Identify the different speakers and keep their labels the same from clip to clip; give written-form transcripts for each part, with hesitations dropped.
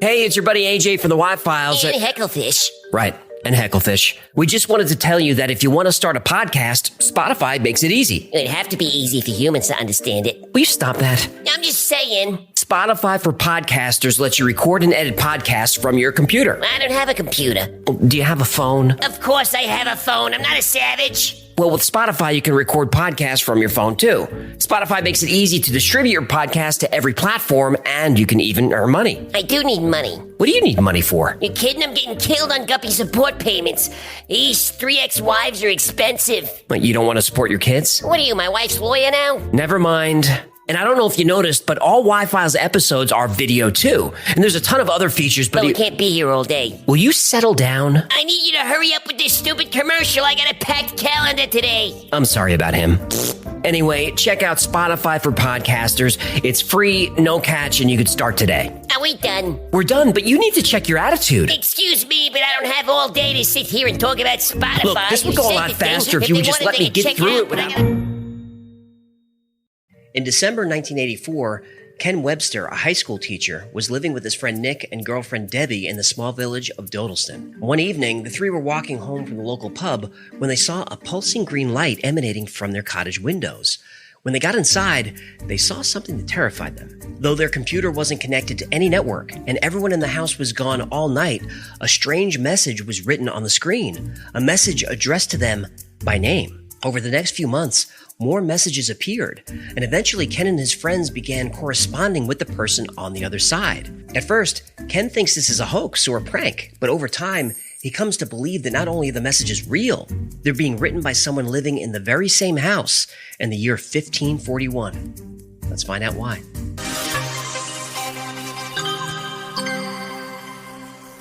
Speaker 1: Hey, it's your buddy AJ from the Y-Files.
Speaker 2: And Hecklefish.
Speaker 1: Right, and Hecklefish. We just wanted to tell you that if you want to start a podcast, Spotify makes it easy.
Speaker 2: It'd have to be easy for humans to understand it.
Speaker 1: Will you stop that?
Speaker 2: I'm just saying.
Speaker 1: Spotify for podcasters lets you record and edit podcasts from your computer.
Speaker 2: I don't have a computer.
Speaker 1: Do you have a phone?
Speaker 2: Of course I have a phone. I'm not a savage.
Speaker 1: Well, with Spotify, you can record podcasts from your phone, too. Spotify makes it easy to distribute your podcast to every platform, and you can even earn money.
Speaker 2: I do need money.
Speaker 1: What do you need money for?
Speaker 2: You kidding? I'm getting killed on Guppy support payments. These 3 ex-wives are expensive.
Speaker 1: What, you don't want to support your kids?
Speaker 2: What are you, my wife's lawyer now?
Speaker 1: Never mind. And I don't know if you noticed, but all Y-Files episodes are video, too. And there's a ton of other features, but
Speaker 2: we can't be here all day.
Speaker 1: Will you settle down?
Speaker 2: I need you to hurry up with this stupid commercial. I got a packed calendar today.
Speaker 1: I'm sorry about him. Anyway, check out Spotify for podcasters. It's free, no catch, and you could start today.
Speaker 2: Are we done?
Speaker 1: We're done, but you need to check your attitude.
Speaker 2: Excuse me, but I don't have all day to sit here and talk about Spotify.
Speaker 1: Look, this would go a lot faster if you would just let me get through it without... In December 1984, Ken Webster, a high school teacher, was living with his friend Nick and girlfriend Debbie in the small village of Dodleston. One evening, the three were walking home from the local pub when they saw a pulsing green light emanating from their cottage windows. When they got inside, they saw something that terrified them. Though their computer wasn't connected to any network and everyone in the house was gone all night, a strange message was written on the screen, a message addressed to them by name. Over the next few months, more messages appeared, and eventually Ken and his friends began corresponding with the person on the other side. At first, Ken thinks this is a hoax or a prank, but over time, he comes to believe that not only are the messages real, they're being written by someone living in the very same house in the year 1541. Let's find out why.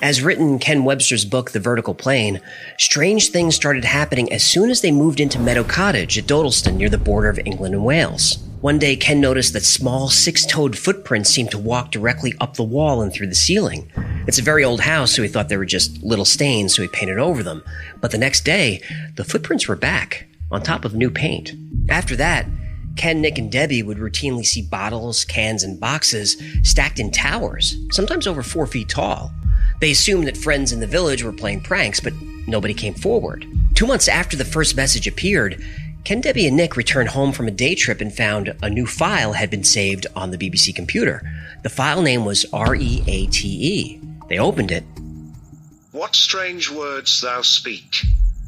Speaker 1: As written in Ken Webster's book, The Vertical Plane, strange things started happening as soon as they moved into Meadow Cottage at Dodleston near the border of England and Wales. One day, Ken noticed that small, 6-toed footprints seemed to walk directly up the wall and through the ceiling. It's a very old house, so he thought they were just little stains, so he painted over them. But the next day, the footprints were back, on top of new paint. After that, Ken, Nick, and Debbie would routinely see bottles, cans, and boxes stacked in towers, sometimes over 4 feet tall. They assumed that friends in the village were playing pranks, but nobody came forward. 2 months after the first message appeared, Ken, Debbie, and Nick returned home from a day trip and found a new file had been saved on the BBC computer. The file name was REATE. They opened it.
Speaker 3: What strange words thou speak,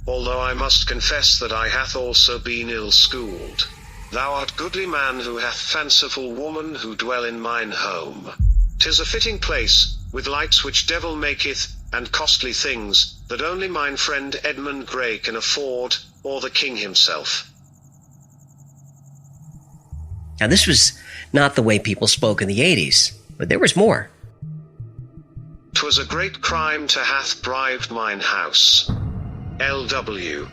Speaker 3: although I must confess that I hath also been ill-schooled. Thou art goodly man who hath fanciful woman who dwell in mine home. 'Tis a fitting place, with lights which devil maketh, and costly things, that only mine friend Edmund Gray can afford, or the king himself.
Speaker 1: Now this was not the way people spoke in the 80s, but there was more.
Speaker 3: 'Twas a great crime to hath bribed mine house. L.W.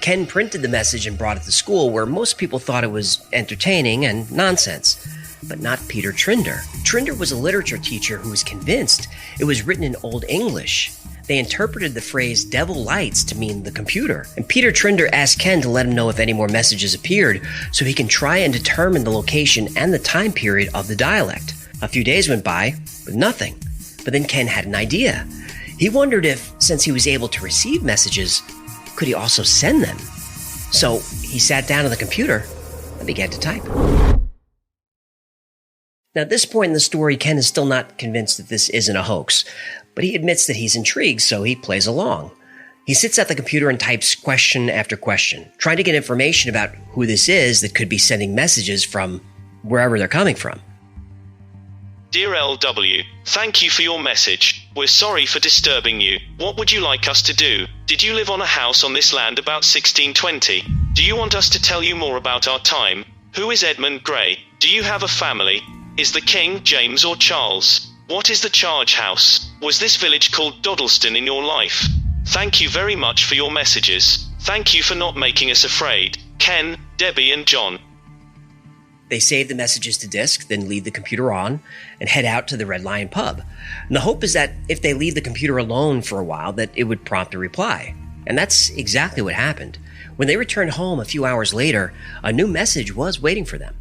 Speaker 1: Ken printed the message and brought it to school, where most people thought it was entertaining and nonsense. But not Peter Trinder. Trinder was a literature teacher who was convinced it was written in Old English. They interpreted the phrase devil lights to mean the computer. And Peter Trinder asked Ken to let him know if any more messages appeared so he can try and determine the location and the time period of the dialect. A few days went by with nothing. But then Ken had an idea. He wondered if, since he was able to receive messages, could he also send them? So he sat down at the computer and began to type. Now, at this point in the story, Ken is still not convinced that this isn't a hoax, but he admits that he's intrigued, so he plays along. He sits at the computer and types question after question, trying to get information about who this is that could be sending messages from wherever they're coming from.
Speaker 4: Dear LW, thank you for your message. We're sorry for disturbing you. What would you like us to do? Did you live on a house on this land about 1620? Do you want us to tell you more about our time? Who is Edmund Gray? Do you have a family? Is the king James or Charles? What is the charge house? Was this village called Dodleston in your life? Thank you very much for your messages. Thank you for not making us afraid. Ken, Debbie, and John.
Speaker 1: They save the messages to disk, then leave the computer on, and head out to the Red Lion pub. And the hope is that if they leave the computer alone for a while, that it would prompt a reply. And that's exactly what happened. When they returned home a few hours later, a new message was waiting for them.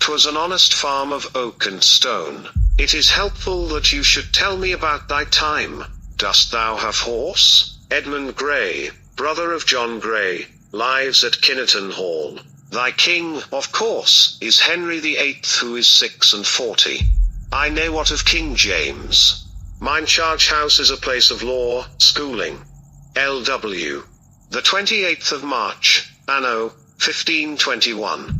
Speaker 3: 'Twas an honest farm of oak and stone, It is helpful that you should tell me about thy time. Dost thou have horse? Edmund Grey, brother of John Grey, lives at Kinnerton Hall. Thy king, of course, is Henry VIII, who is 46. I know what of King James. Mine charge house is a place of law, schooling. L.W. The 28th of March, anno 1521.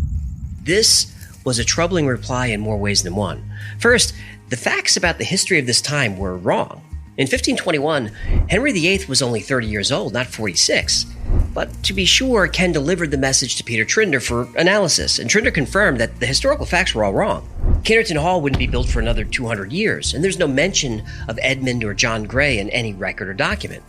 Speaker 1: This was a troubling reply in more ways than one. First, the facts about the history of this time were wrong. In 1521, Henry VIII was only 30 years old, not 46. But to be sure, Ken delivered the message to Peter Trinder for analysis, and Trinder confirmed that the historical facts were all wrong. Kinnerton Hall wouldn't be built for another 200 years, and there's no mention of Edmund or John Grey in any record or document.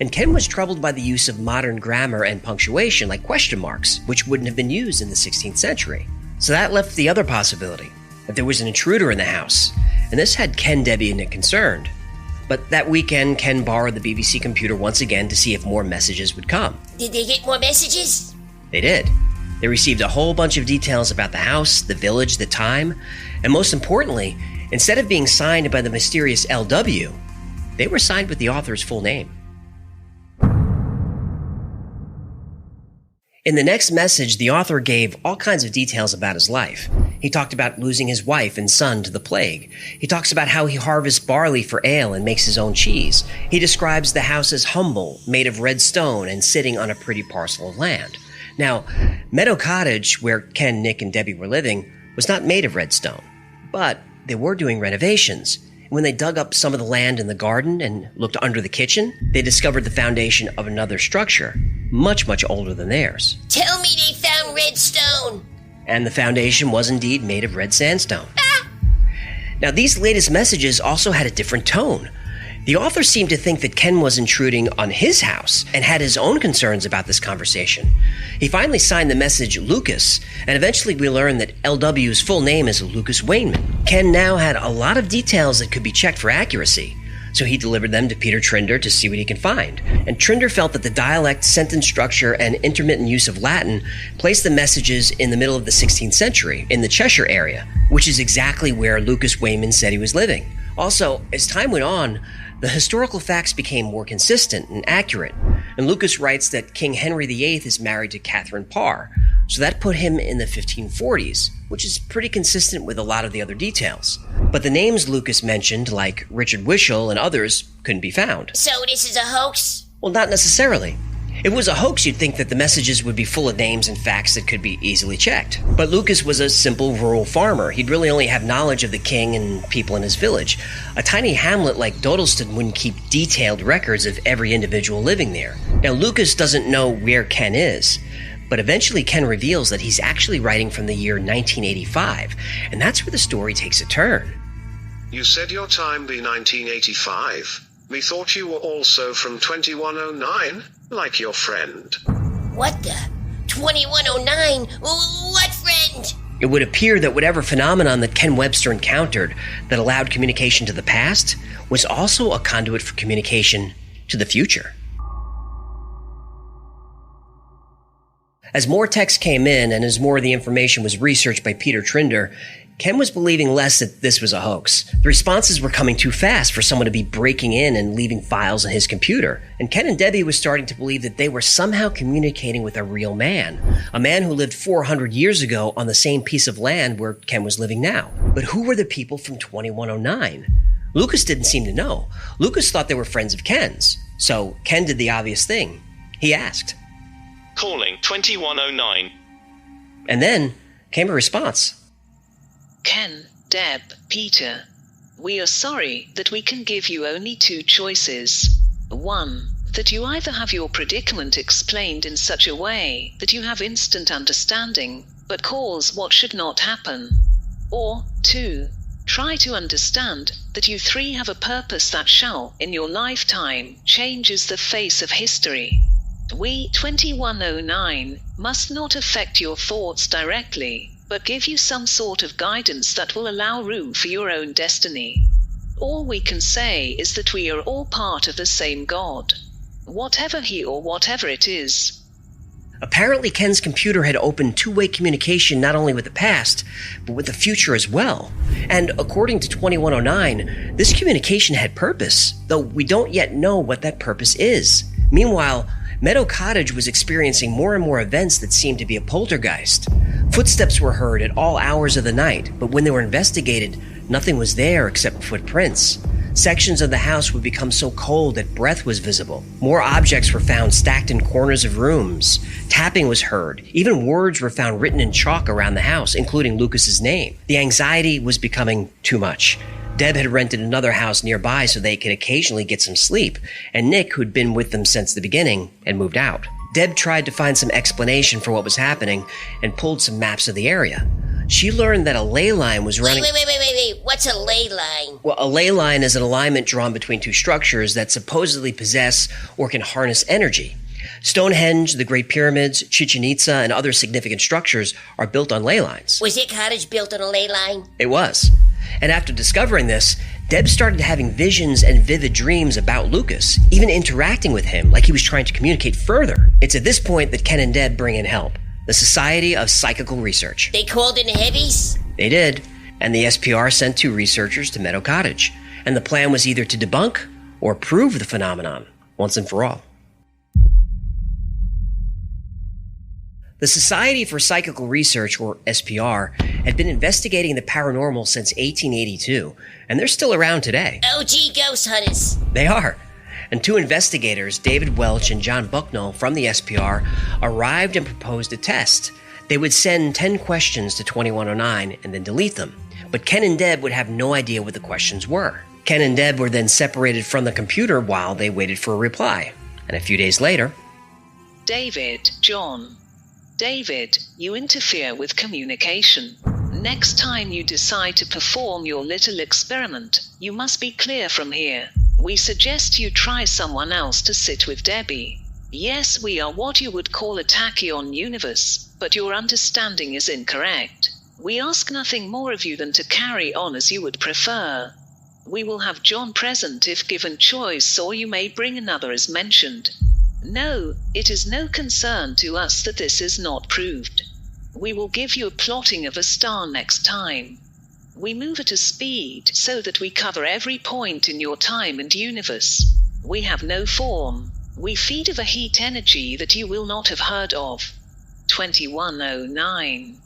Speaker 1: And Ken was troubled by the use of modern grammar and punctuation like question marks, which wouldn't have been used in the 16th century. So that left the other possibility, that there was an intruder in the house, and this had Ken, Debbie, and Nick concerned. But that weekend, Ken borrowed the BBC computer once again to see if more messages would come.
Speaker 2: Did they get more messages?
Speaker 1: They did. They received a whole bunch of details about the house, the village, the time, and most importantly, instead of being signed by the mysterious LW, they were signed with the author's full name. In the next message, the author gave all kinds of details about his life. He talked about losing his wife and son to the plague. He talks about how he harvests barley for ale and makes his own cheese. He describes the house as humble, made of red stone, and sitting on a pretty parcel of land. Now, Meadow Cottage, where Ken, Nick, and Debbie were living, was not made of red stone, but they were doing renovations. When they dug up some of the land in the garden and looked under the kitchen, they discovered the foundation of another structure, much, much older than theirs.
Speaker 2: Tell me they found red stone.
Speaker 1: And the foundation was indeed made of red sandstone. Now, these latest messages also had a different tone. The author seemed to think that Ken was intruding on his house and had his own concerns about this conversation. He finally signed the message Lucas, and eventually we learned that LW's full name is Lucas Wainman. Ken now had a lot of details that could be checked for accuracy, so he delivered them to Peter Trinder to see what he can find. And Trinder felt that the dialect, sentence structure, and intermittent use of Latin placed the messages in the middle of the 16th century, in the Cheshire area, which is exactly where Lucas Wainman said he was living. Also, as time went on, the historical facts became more consistent and accurate, and Lucas writes that King Henry VIII is married to Catherine Parr, so that put him in the 1540s, which is pretty consistent with a lot of the other details. But the names Lucas mentioned, like Richard Wishel and others, couldn't be found.
Speaker 2: So this is a hoax?
Speaker 1: Well, not necessarily. If it was a hoax, you'd think that the messages would be full of names and facts that could be easily checked. But Lucas was a simple rural farmer. He'd really only have knowledge of the king and people in his village. A tiny hamlet like Dodleston wouldn't keep detailed records of every individual living there. Now, Lucas doesn't know where Ken is, but eventually Ken reveals that he's actually writing from the year 1985, and that's where the story takes a turn.
Speaker 3: You said your time be 1985. Methought you were also from 2109, like your friend.
Speaker 2: What the? 2109? What friend?
Speaker 1: It would appear that whatever phenomenon that Ken Webster encountered that allowed communication to the past was also a conduit for communication to the future. As more text came in and as more of the information was researched by Peter Trinder, Ken was believing less that this was a hoax. The responses were coming too fast for someone to be breaking in and leaving files on his computer. And Ken and Debbie was starting to believe that they were somehow communicating with a real man. A man who lived 400 years ago on the same piece of land where Ken was living now. But who were the people from 2109? Lucas didn't seem to know. Lucas thought they were friends of Ken's. So Ken did the obvious thing. He asked.
Speaker 4: Calling 2109.
Speaker 1: And then came a response.
Speaker 5: Ken, Deb, Peter, we are sorry that we can give you only two choices. One, that you either have your predicament explained in such a way that you have instant understanding, but cause what should not happen. Or two, try to understand that you three have a purpose that shall, in your lifetime, changes the face of history. We, 2109, must not affect your thoughts directly, but give you some sort of guidance that will allow room for your own destiny. All we can say is that we are all part of the same God, whatever he or whatever it is.
Speaker 1: Apparently, Ken's computer had opened two-way communication not only with the past, but with the future as well. And according to 2109, this communication had purpose, though we don't yet know what that purpose is. Meanwhile, Meadow Cottage was experiencing more and more events that seemed to be a poltergeist. Footsteps were heard at all hours of the night, but when they were investigated, nothing was there except footprints. Sections of the house would become so cold that breath was visible. More objects were found stacked in corners of rooms. Tapping was heard. Even words were found written in chalk around the house, including Lucas's name. The anxiety was becoming too much. Deb had rented another house nearby so they could occasionally get some sleep, and Nick, who'd been with them since the beginning, had moved out. Deb tried to find some explanation for what was happening and pulled some maps of the area. She learned that a ley line was running...
Speaker 2: Wait. What's a ley line?
Speaker 1: Well, a ley line is an alignment drawn between two structures that supposedly possess or can harness energy. Stonehenge, the Great Pyramids, Chichen Itza, and other significant structures are built on ley lines.
Speaker 2: Was your cottage built on a ley line?
Speaker 1: It was. And after discovering this, Deb started having visions and vivid dreams about Lucas, even interacting with him like he was trying to communicate further. It's at this point that Ken and Deb bring in help. The Society of Psychical Research.
Speaker 2: They called in the heavies?
Speaker 1: They did, and the SPR sent 2 researchers to Meadow Cottage, and the plan was either to debunk or prove the phenomenon once and for all. The Society for Psychical Research, or SPR, had been investigating the paranormal since 1882, and they're still around today.
Speaker 2: OG ghost hunters.
Speaker 1: They are. And 2 investigators, David Welch and John Bucknell from the SPR, arrived and proposed a test. They would send 10 questions to 2109 and then delete them. But Ken and Deb would have no idea what the questions were. Ken and Deb were then separated from the computer while they waited for a reply. And a few days later...
Speaker 5: David, John. David, you interfere with communication. Next time you decide to perform your little experiment, you must be clear from here. We suggest you try someone else to sit with Debbie. Yes, we are what you would call a tachyon universe, but your understanding is incorrect. We ask nothing more of you than to carry on as you would prefer. We will have John present if given choice, or you may bring another as mentioned. No, it is no concern to us that this is not proved. We will give you a plotting of a star next time. We move at a speed so that we cover every point in your time and universe. We have no form. We feed of a heat energy that you will not have heard of. 2109.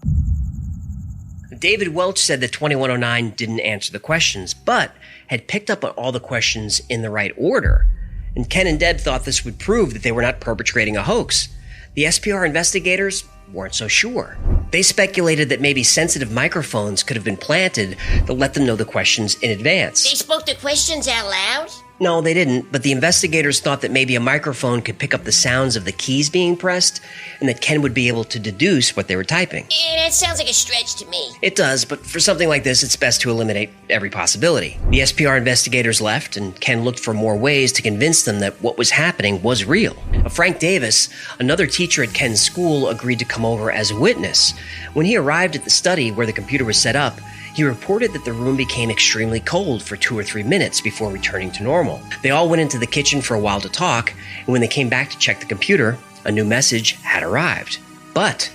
Speaker 1: David Welch said that 2109 didn't answer the questions, but had picked up on all the questions in the right order. And Ken and Deb thought this would prove that they were not perpetrating a hoax. The SPR investigators weren't so sure. They speculated that maybe sensitive microphones could have been planted to let them know the questions in advance.
Speaker 2: They spoke the questions out loud?
Speaker 1: No, they didn't, but the investigators thought that maybe a microphone could pick up the sounds of the keys being pressed, and that Ken would be able to deduce what they were typing.
Speaker 2: Yeah, that sounds like a stretch to me.
Speaker 1: It does, but for something like this, it's best to eliminate every possibility. The SPR investigators left, and Ken looked for more ways to convince them that what was happening was real. Frank Davis, another teacher at Ken's school, agreed to come over as a witness. When he arrived at the study where the computer was set up, he reported that the room became extremely cold for 2 or 3 minutes before returning to normal. They all went into the kitchen for a while to talk, and when they came back to check the computer, a new message had arrived. But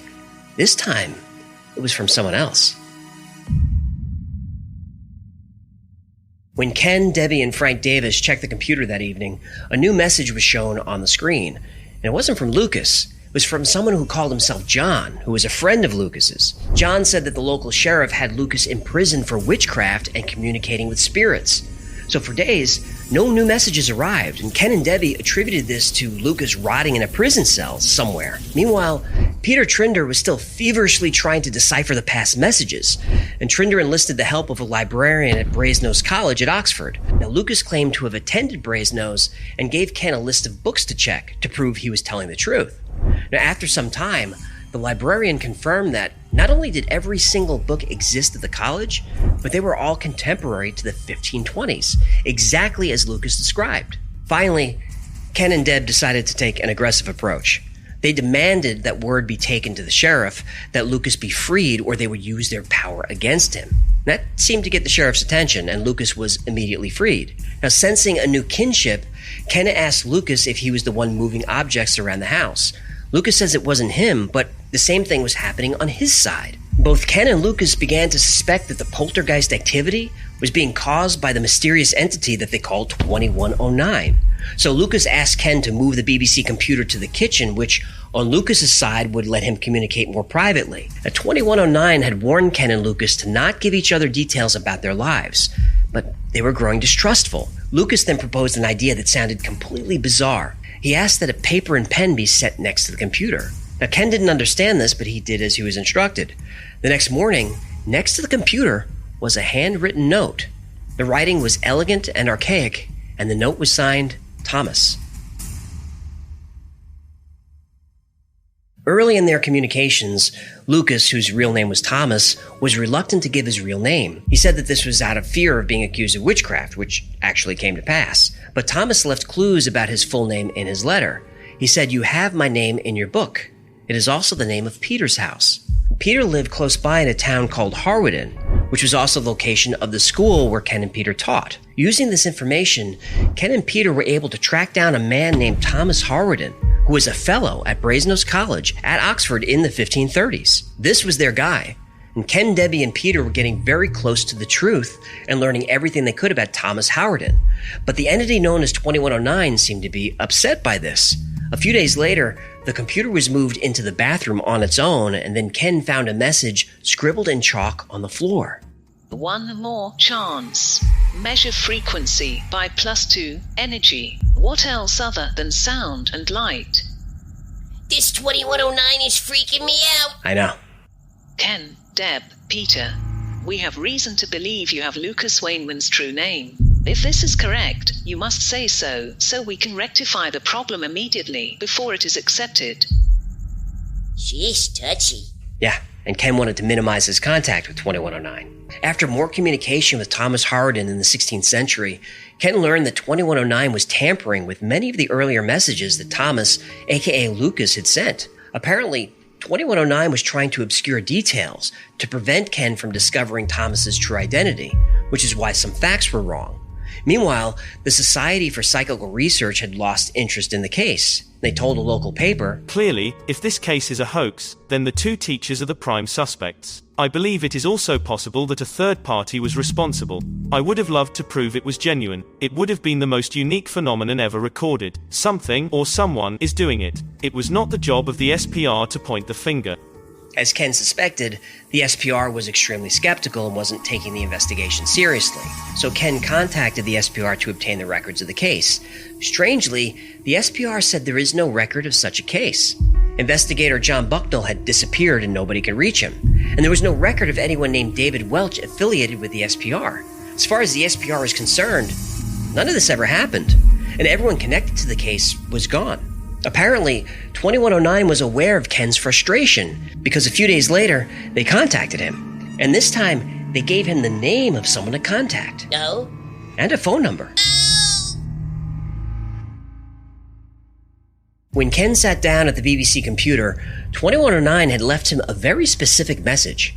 Speaker 1: this time, it was from someone else. When Ken, Debbie, and Frank Davis checked the computer that evening, a new message was shown on the screen. And it wasn't from Lucas. It was from someone who called himself John, who was a friend of Lucas's. John said that the local sheriff had Lucas imprisoned for witchcraft and communicating with spirits. So for days, no new messages arrived, and Ken and Debbie attributed this to Lucas rotting in a prison cell somewhere. Meanwhile, Peter Trinder was still feverishly trying to decipher the past messages, and Trinder enlisted the help of a librarian at Brasenose College at Oxford. Now, Lucas claimed to have attended Brasenose and gave Ken a list of books to check to prove he was telling the truth. Now, after some time, the librarian confirmed that not only did every single book exist at the college, but they were all contemporary to the 1520s, exactly as Lucas described. Finally, Ken and Deb decided to take an aggressive approach. They demanded that word be taken to the sheriff that Lucas be freed, or they would use their power against him. That seemed to get the sheriff's attention, and Lucas was immediately freed. Now, sensing a new kinship, Ken asked Lucas if he was the one moving objects around the house. Lucas says it wasn't him, but the same thing was happening on his side. Both Ken and Lucas began to suspect that the poltergeist activity was being caused by the mysterious entity that they called 2109. So Lucas asked Ken to move the BBC computer to the kitchen, which on Lucas's side would let him communicate more privately. Now, 2109 had warned Ken and Lucas to not give each other details about their lives, but they were growing distrustful. Lucas then proposed an idea that sounded completely bizarre. He asked that a paper and pen be set next to the computer. Now, Ken didn't understand this, but he did as he was instructed. The next morning, next to the computer was a handwritten note. The writing was elegant and archaic, and the note was signed Thomas. Early in their communications, Lucas, whose real name was Thomas, was reluctant to give his real name. He said that this was out of fear of being accused of witchcraft, which actually came to pass. But Thomas left clues about his full name in his letter. He said, "You have my name in your book. It is also the name of Peter's house." Peter lived close by in a town called Harweden, which was also the location of the school where Ken and Peter taught. Using this information, Ken and Peter were able to track down a man named Thomas Harweden, who was a fellow at Brasenose College at Oxford in the 1530s. This was their guy, and Ken, Debbie, and Peter were getting very close to the truth and learning everything they could about Thomas Harweden. But the entity known as 2109 seemed to be upset by this. A few days later, the computer was moved into the bathroom on its own, and then Ken found a message scribbled in chalk on the floor.
Speaker 5: One more chance. Measure frequency by +2 energy. What else other than sound and light?
Speaker 2: This 2109 is freaking me out.
Speaker 1: I know.
Speaker 5: Ken, Deb, Peter. We have reason to believe you have Lucas Wainman's true name. If this is correct, you must say so we can rectify the problem immediately before it is accepted.
Speaker 2: She's touchy.
Speaker 1: Yeah, and Ken wanted to minimize his contact with 2109. After more communication with Thomas Harweden in the 16th century, Ken learned that 2109 was tampering with many of the earlier messages that Thomas, aka Lucas, had sent. Apparently, 2109 was trying to obscure details to prevent Ken from discovering Thomas's true identity, which is why some facts were wrong. Meanwhile, the Society for Psychical Research had lost interest in the case. They told a local paper,
Speaker 4: "Clearly, if this case is a hoax, then the two teachers are the prime suspects. I believe it is also possible that a third party was responsible. I would have loved to prove it was genuine. It would have been the most unique phenomenon ever recorded. Something or someone is doing it. It was not the job of the SPR to point the finger."
Speaker 1: As Ken suspected, the SPR was extremely skeptical and wasn't taking the investigation seriously. So Ken contacted the SPR to obtain the records of the case. Strangely, the SPR said there is no record of such a case. Investigator John Bucknell had disappeared and nobody could reach him. And there was no record of anyone named David Welch affiliated with the SPR. As far as the SPR is concerned, none of this ever happened, and everyone connected to the case was gone. Apparently, 2109 was aware of Ken's frustration because a few days later, they contacted him. And this time, they gave him the name of someone to contact.
Speaker 2: No?
Speaker 1: And a phone number. When Ken sat down at the BBC computer, 2109 had left him a very specific message.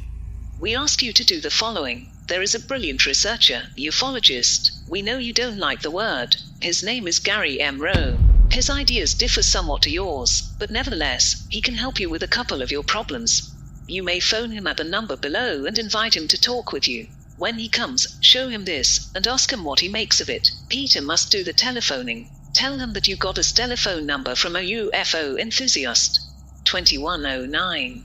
Speaker 5: We ask you to do the following. There is a brilliant researcher, ufologist. We know you don't like the word. His name is Gary M. Rowe. His ideas differ somewhat to yours, but nevertheless, he can help you with a couple of your problems. You may phone him at the number below and invite him to talk with you. When he comes, show him this and ask him what he makes of it. Peter must do the telephoning. Tell him that you got his telephone number from a UFO enthusiast. 2109.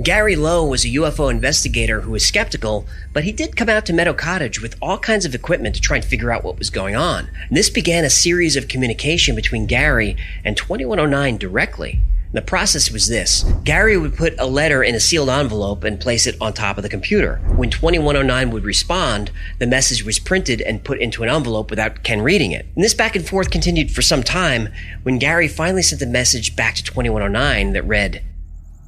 Speaker 1: Gary Lowe was a UFO investigator who was skeptical, but he did come out to Meadow Cottage with all kinds of equipment to try and figure out what was going on. And this began a series of communication between Gary and 2109 directly. The process was this. Gary would put a letter in a sealed envelope and place it on top of the computer. When 2109 would respond, the message was printed and put into an envelope without Ken reading it. And this back and forth continued for some time when Gary finally sent a message back to 2109 that read,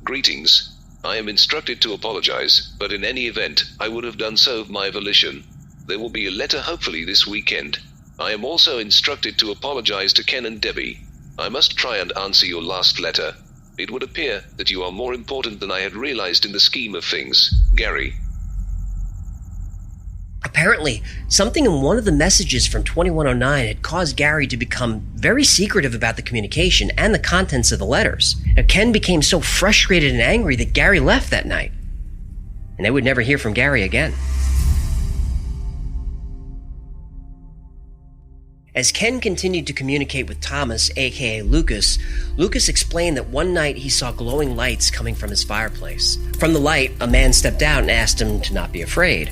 Speaker 6: "Greetings. I am instructed to apologize, but in any event, I would have done so of my volition. There will be a letter hopefully this weekend. I am also instructed to apologize to Ken and Debbie. I must try and answer your last letter. It would appear that you are more important than I had realized in the scheme of things. Gary."
Speaker 1: Apparently, something in one of the messages from 2109 had caused Gary to become very secretive about the communication and the contents of the letters. Now, Ken became so frustrated and angry that Gary left that night, and they would never hear from Gary again. As Ken continued to communicate with Thomas, aka Lucas, Lucas explained that one night he saw glowing lights coming from his fireplace. From the light, a man stepped out and asked him to not be afraid.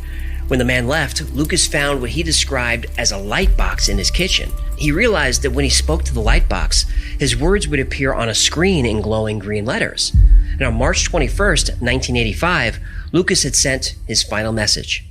Speaker 1: When the man left, Lucas found what he described as a light box in his kitchen. He realized that when he spoke to the light box, his words would appear on a screen in glowing green letters. And on March 21st, 1985, Lucas had sent his final message.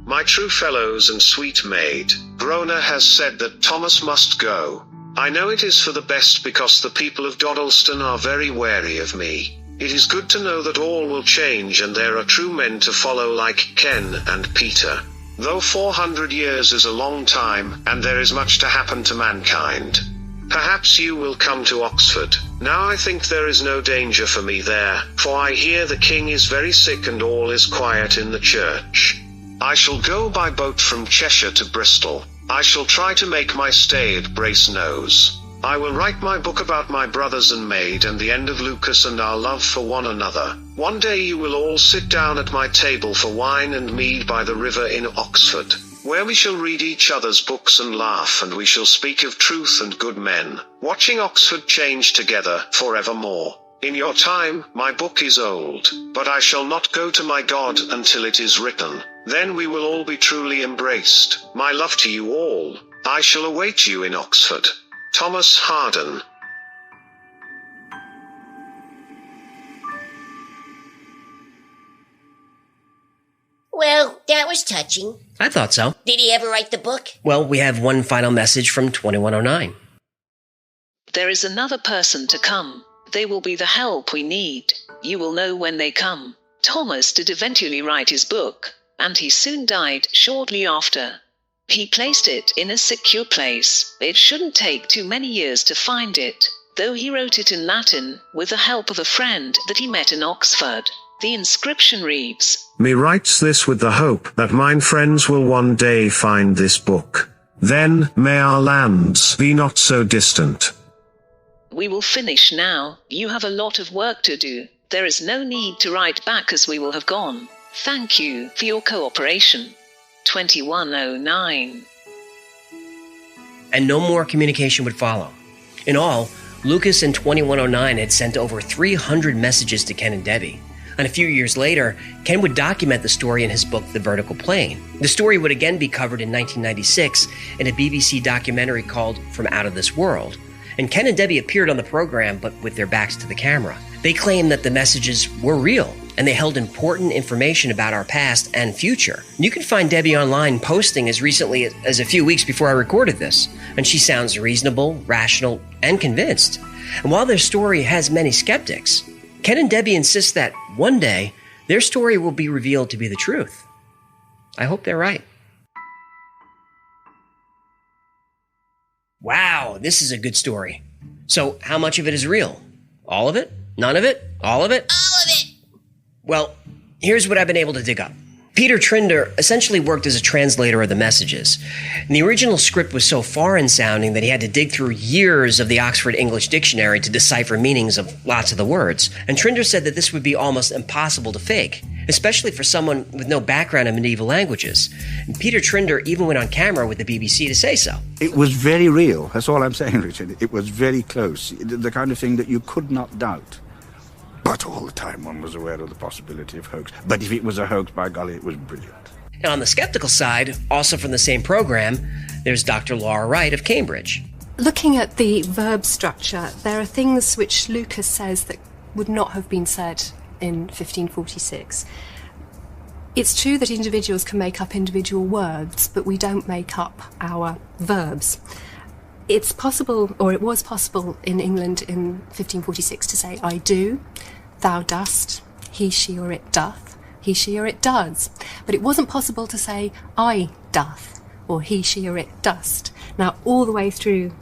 Speaker 3: My true fellows and sweet maid, Grona has said that Thomas must go. I know it is for the best because the people of Dodleston are very wary of me. It is good to know that all will change and there are true men to follow like Ken and Peter. Though 400 years is a long time, and there is much to happen to mankind. Perhaps you will come to Oxford. Now I think there is no danger for me there, for I hear the king is very sick and all is quiet in the church. I shall go by boat from Cheshire to Bristol. I shall try to make my stay at Brasenose. I will write my book about my brothers and maid and the end of Lucas and our love for one another. One day you will all sit down at my table for wine and mead by the river in Oxford, where we shall read each other's books and laugh, and we shall speak of truth and good men, watching Oxford change together forevermore. In your time, my book is old, but I shall not go to my God until it is written. Then we will all be truly embraced. My love to you all. I shall await you in Oxford. Thomas Harden.
Speaker 2: Well, that was touching.
Speaker 1: I thought so.
Speaker 2: Did he ever write the book?
Speaker 1: Well, we have one final message from 2109.
Speaker 5: There is another person to come. They will be the help we need. You will know when they come. Thomas did eventually write his book, and he soon died shortly after. He placed it in a secure place. It shouldn't take too many years to find it, though he wrote it in Latin with the help of a friend that he met in Oxford. The inscription reads,
Speaker 3: Me writes this with the hope that mine friends will one day find this book. Then may our lands be not so distant.
Speaker 5: We will finish now. You have a lot of work to do. There is no need to write back as we will have gone. Thank you for your cooperation. 2109.
Speaker 1: And no more communication would follow. In all, Lucas in 2109 had sent over 300 messages to Ken and Debbie. And a few years later, Ken would document the story in his book, The Vertical Plane. The story would again be covered in 1996 in a BBC documentary called From Out of This World. And Ken and Debbie appeared on the program, but with their backs to the camera. They claimed that the messages were real, and they held important information about our past and future. You can find Debbie online posting as recently as a few weeks before I recorded this, and she sounds reasonable, rational, and convinced. And while their story has many skeptics, Ken and Debbie insist that one day their story will be revealed to be the truth. I hope they're right. Wow, this is a good story. So how much of it is real? All of it? None of it? All of it?
Speaker 2: All of it.
Speaker 1: Well, here's what I've been able to dig up. Peter Trinder essentially worked as a translator of the messages. And the original script was so foreign-sounding that he had to dig through years of the Oxford English Dictionary to decipher meanings of lots of the words. And Trinder said that this would be almost impossible to fake, especially for someone with no background in medieval languages. And Peter Trinder even went on camera with the BBC to say so.
Speaker 7: It was very real. That's all I'm saying, Richard. It was very close. The kind of thing that you could not doubt. But all the time one was aware of the possibility of hoax. But if it was a hoax, by golly, it was brilliant.
Speaker 1: And on the skeptical side, also from the same program, there's Dr. Laura Wright of Cambridge.
Speaker 8: Looking at the verb structure, there are things which Lucas says that would not have been said in 1546. It's true that individuals can make up individual words, but we don't make up our verbs. It's possible, or it was possible in England in 1546 to say I do, thou dost, he, she or it doth, he, she or it does. But it wasn't possible to say I doth, or he, she, or it dust. Now, all the way through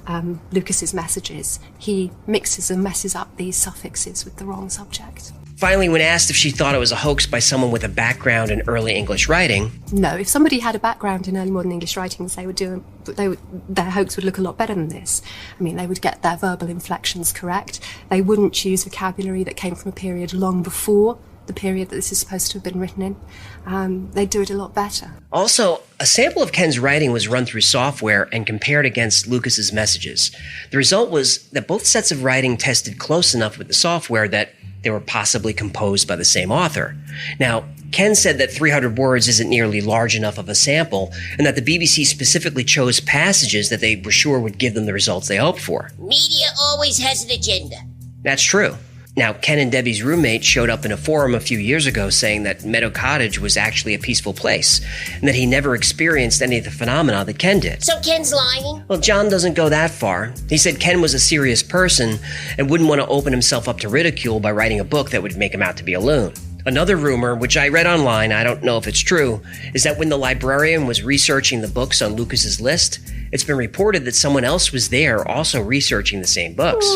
Speaker 8: Lucas's messages, he mixes and messes up these suffixes with the wrong subject.
Speaker 1: Finally, when asked if she thought it was a hoax by someone with a background in early English writing...
Speaker 8: No, if somebody had a background in early modern English writing, their hoax would look a lot better than this. I mean, they would get their verbal inflections correct. They wouldn't choose vocabulary that came from a period long before the period that this is supposed to have been written in. They'd do it a lot better.
Speaker 1: Also, a sample of Ken's writing was run through software and compared against Lucas's messages. The result was that both sets of writing tested close enough with the software that they were possibly composed by the same author. Now, Ken said that 300 words isn't nearly large enough of a sample, and that the BBC specifically chose passages that they were sure would give them the results they hoped for.
Speaker 2: Media always has an agenda.
Speaker 1: That's true. Now, Ken and Debbie's roommate showed up in a forum a few years ago saying that Meadow Cottage was actually a peaceful place, and that he never experienced any of the phenomena that Ken did.
Speaker 2: So Ken's lying?
Speaker 1: Well, John doesn't go that far. He said Ken was a serious person and wouldn't want to open himself up to ridicule by writing a book that would make him out to be a loon. Another rumor, which I read online, I don't know if it's true, is that when the librarian was researching the books on Lucas's list, it's been reported that someone else was there also researching the same books.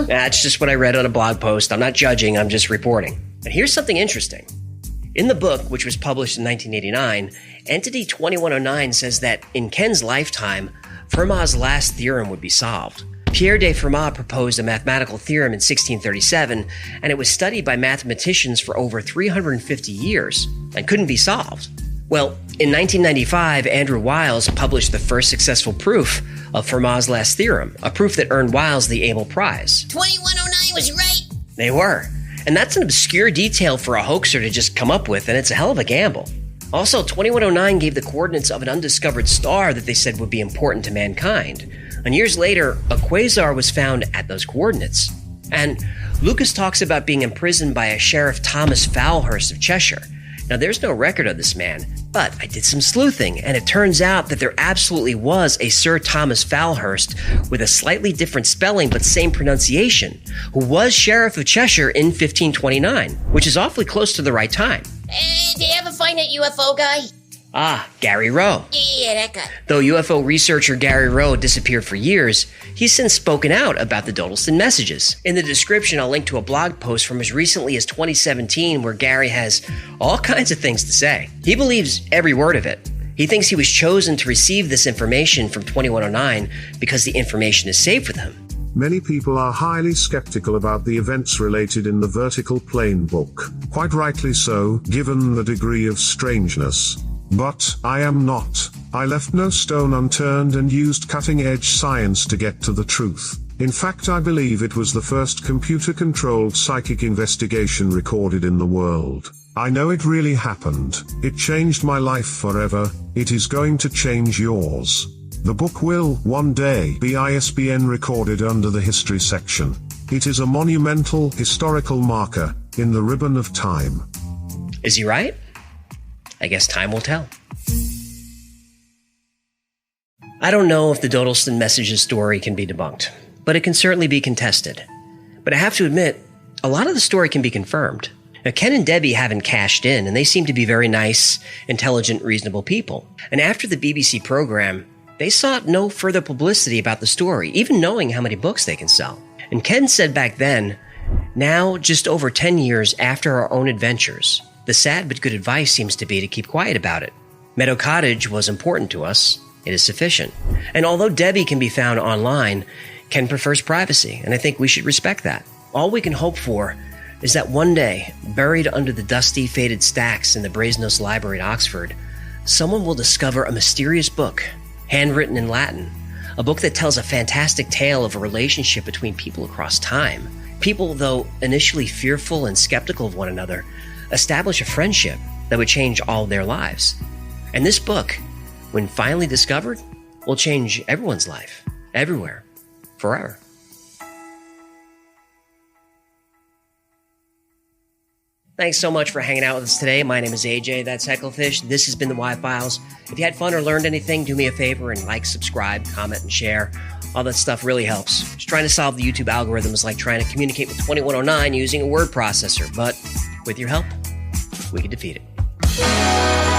Speaker 1: That's just what I read on a blog post. I'm not judging, I'm just reporting. And here's something interesting. In the book, which was published in 1989, Entity 2109 says that in Ken's lifetime, Fermat's last theorem would be solved. Pierre de Fermat proposed a mathematical theorem in 1637, and it was studied by mathematicians for over 350 years and couldn't be solved. Well, in 1995, Andrew Wiles published the first successful proof of Fermat's last theorem, a proof that earned Wiles the Abel Prize.
Speaker 2: 2109 was right.
Speaker 1: They were. And that's an obscure detail for a hoaxer to just come up with, and it's a hell of a gamble. Also, 2109 gave the coordinates of an undiscovered star that they said would be important to mankind. And years later, a quasar was found at those coordinates. And Lucas talks about being imprisoned by a Sheriff Thomas Fowlhurst of Cheshire. Now, there's no record of this man, but I did some sleuthing, and it turns out that there absolutely was a Sir Thomas Fowlhurst with a slightly different spelling but same pronunciation, who was Sheriff of Cheshire in 1529, which is awfully close to the right time.
Speaker 2: Did you ever find that UFO guy?
Speaker 1: Ah, Gary Rowe.
Speaker 2: Yeah, that guy.
Speaker 1: Though UFO researcher Gary Rowe disappeared for years, he's since spoken out about the Dodleston messages. In the description, I'll link to a blog post from as recently as 2017 where Gary has all kinds of things to say. He believes every word of it. He thinks he was chosen to receive this information from 2109 because the information is safe with him.
Speaker 9: Many people are highly skeptical about the events related in the Vertical Plane book. Quite rightly so, given the degree of strangeness. But I am not. I left no stone unturned and used cutting-edge science to get to the truth. In fact, I believe it was the first computer-controlled psychic investigation recorded in the world. I know it really happened. It changed my life forever. It is going to change yours. The book will, one day, be ISBN recorded under the history section. It is a monumental, historical marker in the ribbon of time.
Speaker 1: Is he right? I guess time will tell. I don't know if the Dodleston messages story can be debunked, but it can certainly be contested. But I have to admit, a lot of the story can be confirmed. Now, Ken and Debbie haven't cashed in, and they seem to be very nice, intelligent, reasonable people. And after the BBC program, they sought no further publicity about the story, even knowing how many books they can sell. And Ken said back then, now, just over 10 years after our own adventures, the sad but good advice seems to be to keep quiet about it. Meadow Cottage was important to us. It is sufficient. And although Debbie can be found online, Ken prefers privacy, and I think we should respect that. All we can hope for is that one day, buried under the dusty, faded stacks in the Brasenose Library at Oxford, someone will discover a mysterious book, handwritten in Latin, a book that tells a fantastic tale of a relationship between people across time. People, though initially fearful and skeptical of one another, establish a friendship that would change all their lives. And this book, when finally discovered, will change everyone's life, everywhere, forever. Thanks so much for hanging out with us today. My name is AJ, that's Hecklefish. This has been the Y-Files. If you had fun or learned anything, do me a favor and like, subscribe, comment, and share. All that stuff really helps. Just trying to solve the YouTube algorithm is like trying to communicate with 2109 using a word processor, but with your help, we can defeat it.